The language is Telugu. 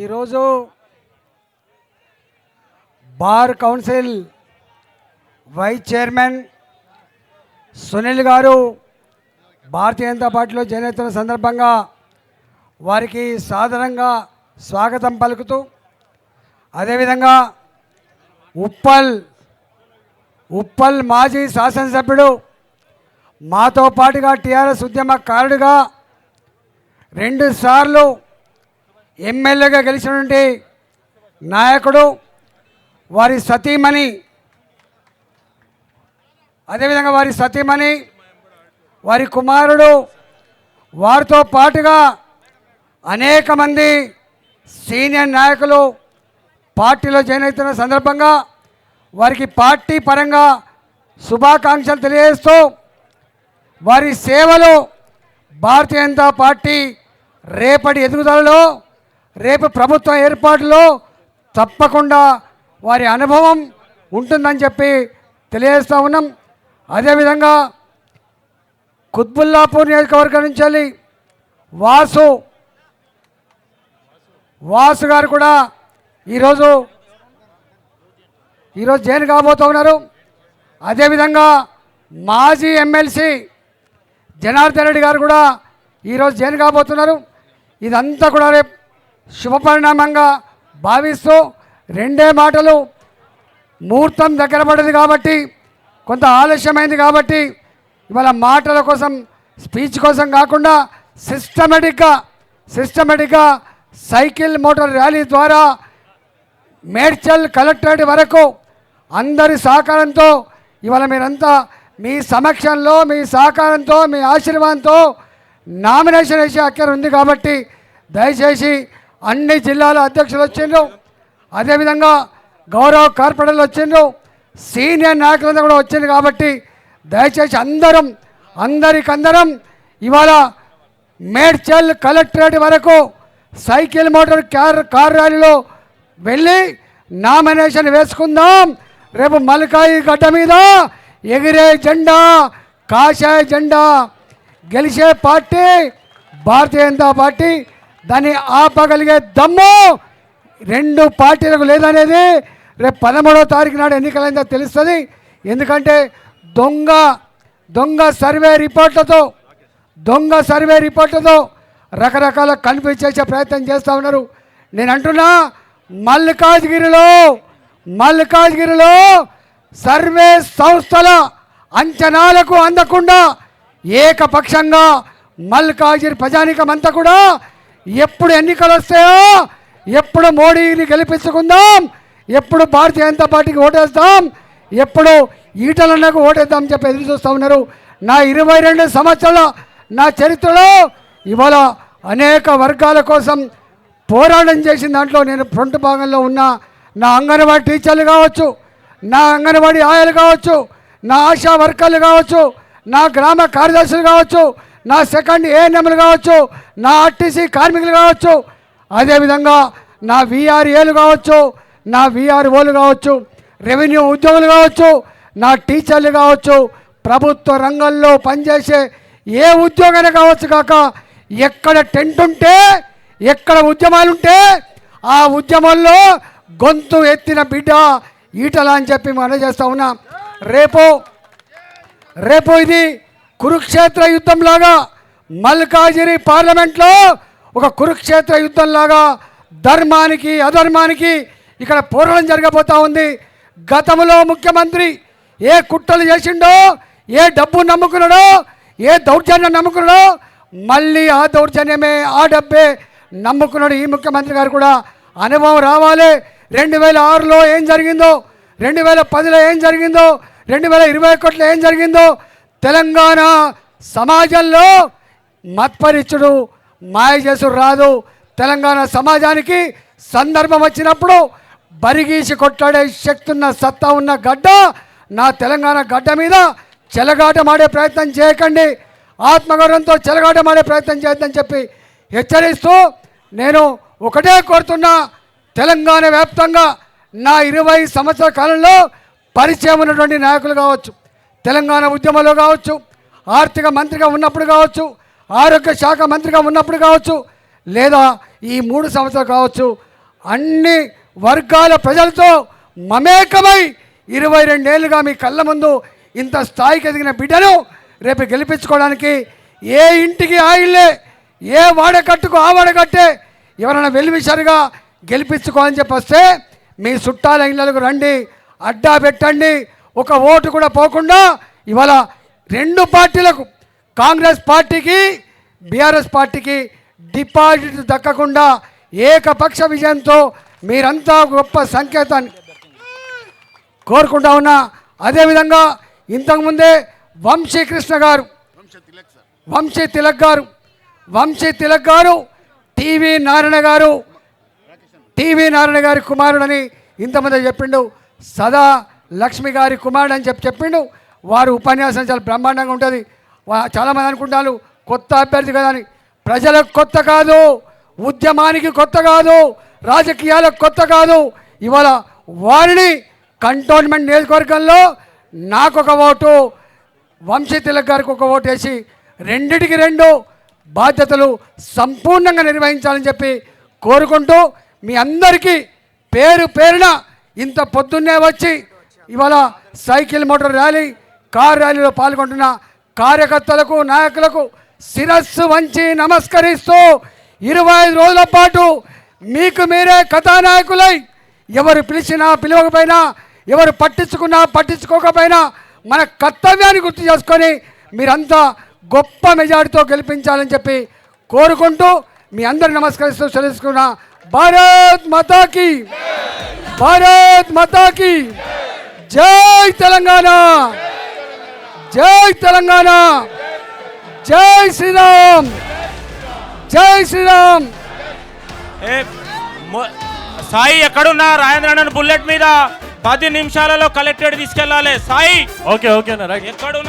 ఈరోజు bar council vice chairman Sunil గారు భారతీయ జనతా పార్టీలో జాయిన్ అవుతున్న సందర్భంగా వారికి సాధారణంగా స్వాగతం పలుకుతూ, అదేవిధంగా ఉప్పల్ మాజీ శాసనసభ్యుడు, మాతో పాటుగా టీఆర్ఎస్ ఉద్యమకారుడిగా 2 సార్లు ఎమ్మెల్యేగా గెలిచినటువంటి నాయకుడు, వారి సతీమణి, అదేవిధంగా వారి సతీమణి, వారి కుమారుడు, వారితో పాటుగా అనేక మంది సీనియర్ నాయకులు పార్టీలో జాయిన్ అవుతున్న సందర్భంగా వారికి పార్టీ పరంగా శుభాకాంక్షలు తెలియజేస్తూ, వారి సేవలు భారతీయ జనతా పార్టీ రేపటి ఎదుగుదలలో, రేపు ప్రభుత్వం ఏర్పాటులో తప్పకుండా వారి అనుభవం ఉంటుందని చెప్పి తెలియజేస్తూ ఉన్నాం. అదేవిధంగా కుత్బుల్లాపూర్ నియోజకవర్గం నుంచి వెళ్ళి వాసు గారు కూడా ఈరోజు జాయిన్ కాబోతూ ఉన్నారు. అదేవిధంగా మాజీ ఎమ్మెల్సీ జనార్దన్ రెడ్డి గారు కూడా ఈరోజు జాయిన్ కాబోతున్నారు. ఇదంతా కూడా రేపు శుభపరిణామంగా భావిస్తూ, 2 మాటలు, ముహూర్తం దగ్గర పడ్డది కాబట్టి, కొంత ఆలస్యమైంది కాబట్టి, ఇవాళ మాటల కోసం, స్పీచ్ కోసం కాకుండా సిస్టమేటిక్గా సైకిల్ మోటార్ ర్యాలీ ద్వారా మేడ్చల్ కలెక్టరేట్ వరకు అందరి సహకారంతో ఇవాళ మీరంతా మీ సమక్షంలో, మీ సహకారంతో, మీ ఆశీర్వాదంతో నామినేషన్ వేసే హక్కు ఉంది. కాబట్టి దయచేసి అన్ని జిల్లాల అధ్యక్షులు వచ్చిండ్రు, అదేవిధంగా గౌరవ కార్పొరేటర్లు వచ్చిండ్రు, సీనియర్ నాయకులంతా కూడా వచ్చింది. కాబట్టి దయచేసి అందరికందరం ఇవాళ మేడ్చల్ కలెక్టరేట్ వరకు సైకిల్ మోటార్ కార్ ర్యాలీలో వెళ్ళి నామినేషన్ వేసుకుందాం. రేపు మల్కాయి గడ్డ మీద ఎగిరే జెండా, కాషాయ జెండా, గెలిచే పార్టీ భారతీయ జనతా పార్టీ. దాన్ని ఆపగలిగే దమ్ము 2 పార్టీలకు లేదనేది రేపు 13వ తారీఖు నాడు ఎన్నికలైందో తెలుస్తుంది. ఎందుకంటే దొంగ సర్వే రిపోర్ట్లతో రకరకాల కన్ఫ్యూజ్ చేసే ప్రయత్నం చేస్తూ ఉన్నారు. నేను అంటున్నా, మల్కాజ్గిరిలో సర్వే సంస్థల అంచనాలకు అందకుండా ఏకపక్షంగా మల్కాజ్గిరి ప్రజానీకం అంతా కూడా ఎప్పుడు ఎన్నికలు వస్తాయో, ఎప్పుడు మోడీని గెలిపించుకుందాం, ఎప్పుడు భారతీయ జనతా పార్టీకి ఓటేస్తాం, ఎప్పుడు ఈటలన్నకు ఓటేద్దాం చెప్పి ఎదురు చూస్తూ ఉన్నారు. నా 22 సంవత్సరాల నా చరిత్రలో ఇవాళ అనేక వర్గాల కోసం పోరాటం చేసిన దాంట్లో నేను ఫ్రంట్ భాగంలో ఉన్న నా అంగన్వాడీ టీచర్లు కావచ్చు, నా అంగన్వాడీ ఆయాలు కావచ్చు, నా ఆశా వర్కర్లు కావచ్చు, నా గ్రామ కార్యదర్శులు కావచ్చు, నా సెకండ్ ఏఎన్ఎంలు కావచ్చు, నా ఆర్టీసీ కార్మికులు కావచ్చు, అదేవిధంగా నా వీఆర్ఏలు కావచ్చు, నా వీఆర్ఓలు కావచ్చు, రెవెన్యూ ఉద్యోగులు కావచ్చు, నా టీచర్లు కావచ్చు, ప్రభుత్వ రంగంలో పనిచేసే ఏ ఉద్యోగాన్ని కావచ్చు కాక, ఎక్కడ టెంట్ ఉంటే, ఎక్కడ ఉద్యమాలుంటే ఆ ఉద్యమంలో గొంతు ఎత్తిన బిడ్డ ఈటల అని చెప్పి మనం చేస్తూ ఉన్నా. రేపు ఇది కురుక్షేత్ర యుద్ధంలాగా, మల్కాజిరి పార్లమెంట్లో ఒక కురుక్షేత్ర యుద్ధంలాగా ధర్మానికి అధర్మానికి ఇక్కడ పోరాటం జరగబోతూ ఉంది. గతంలో ముఖ్యమంత్రి ఏ కుట్రలు చేసిండో, ఏ డబ్బు నమ్ముకున్నాడో, ఏ దౌర్జన్యం నమ్ముకున్నాడో, మళ్ళీ ఆ దౌర్జన్యమే, ఆ డబ్బే నమ్ముకున్నాడు ఈ ముఖ్యమంత్రి గారు. కూడా అనుభవం రావాలి. 2006లో ఏం జరిగిందో, 2010లో ఏం జరిగిందో, 2021లో ఏం జరిగిందో, తెలంగాణ సమాజంలో మత్పరిచుడు, మాయ చేసుడు రాదు. తెలంగాణ సమాజానికి సందర్భం వచ్చినప్పుడు బరిగీసి కొట్లాడే శక్తి ఉన్న, సత్తా ఉన్న గడ్డ నా తెలంగాణ గడ్డ మీద చెలగాటమాడే ప్రయత్నం చేయకండి, ఆత్మగౌరవంతో చెలగాటమాడే ప్రయత్నం చేయొద్దని చెప్పి హెచ్చరిస్తూ, నేను ఒకటే కోరుతున్నా, తెలంగాణ వ్యాప్తంగా నా 20 సంవత్సరాల కాలంలో పరిచయం ఉన్నటువంటి నాయకులు కావచ్చు, తెలంగాణ ఉద్యమంలో కావచ్చు, ఆర్థిక మంత్రిగా ఉన్నప్పుడు కావచ్చు, ఆరోగ్య శాఖ మంత్రిగా ఉన్నప్పుడు కావచ్చు, లేదా ఈ 3 సంవత్సరాలు కావచ్చు, అన్ని వర్గాల ప్రజలతో మమేకమై 22 ఏళ్ళుగా మీ కళ్ళ ముందు ఇంత స్థాయికి ఎదిగిన బిడ్డను రేపు గెలిపించుకోవడానికి ఏ ఇంటికి ఆ ఇల్లే, ఏ వాడకట్టుకు ఆ వాడకట్టే ఎవరైనా వెలివిసరిగా గెలిపించుకోవాలని చెప్పి వస్తే మీ చుట్టాల ఇళ్ళకు రండి, అడ్డా పెట్టండి. ఒక ఓటు కూడా పోకుండా ఇవాళ 2 పార్టీలకు, కాంగ్రెస్ పార్టీకి బీఆర్ఎస్ పార్టీకి డిపాజిట్ దక్కకుండా ఏకపక్ష విజయంతో మీరంతా గొప్ప సంకేతాన్ని కోరుకుంటా ఉన్నా. అదేవిధంగా ఇంతకుముందే వంశీ తిలక్ గారు టీవీ నారాయణ గారి కుమారుడని ఇంతమంది చెప్పిండు. సదా లక్ష్మి గారి కుమారుడు అని చెప్పిండు. వారు ఉపన్యాసం చాలా బ్రహ్మాండంగా ఉంటుంది. చాలామంది అనుకుంటారు కొత్త అభ్యర్థి కదా అని. ప్రజలకు కొత్త కాదు, ఉద్యమానికి కొత్త కాదు, రాజకీయాలకు కొత్త కాదు. ఇవాళ వారిని కంటోన్మెంట్ నియోజకవర్గంలో నాకు ఒక ఓటు, వంశీ తిలక్ గారికి ఒక ఓటు వేసి 2 బాధ్యతలు సంపూర్ణంగా నిర్వహించాలని చెప్పి కోరుకుంటూ మీ అందరికీ పేరు పేరున ఇంత పొద్దున్నే వచ్చి ఇవాళ సైకిల్ మోటార్ ర్యాలీ, కార్ ర్యాలీలో పాల్గొంటున్న కార్యకర్తలకు, నాయకులకు శిరస్సు వంచి నమస్కరిస్తూ 25 రోజుల పాటు మీకు మీరే కథానాయకులై ఎవరు పిలిచినా పిలవకపోయినా, ఎవరు పట్టించుకున్నా పట్టించుకోకపోయినా మన కర్తవ్యాన్ని గుర్తు చేసుకొని మీరంతా గొప్ప మెజార్టీతో గెలిపించాలని చెప్పి కోరుకుంటూ మీ అందరు నమస్కరిస్తూ సెలవుకున్నా. భారత్ మాతాకి, భారత్ మాతాకి జై తెలంగాణ, జై తెలంగాణ, జై శ్రీరామ్, జై శ్రీరామ్. సాయి ఎక్కడున్నా రాజేంద్ర బుల్లెట్ మీద 10 నిమిషాలలో కలెక్టరేట్ తీసుకెళ్ళాలి. Sai okay right. ఎక్కడున్నా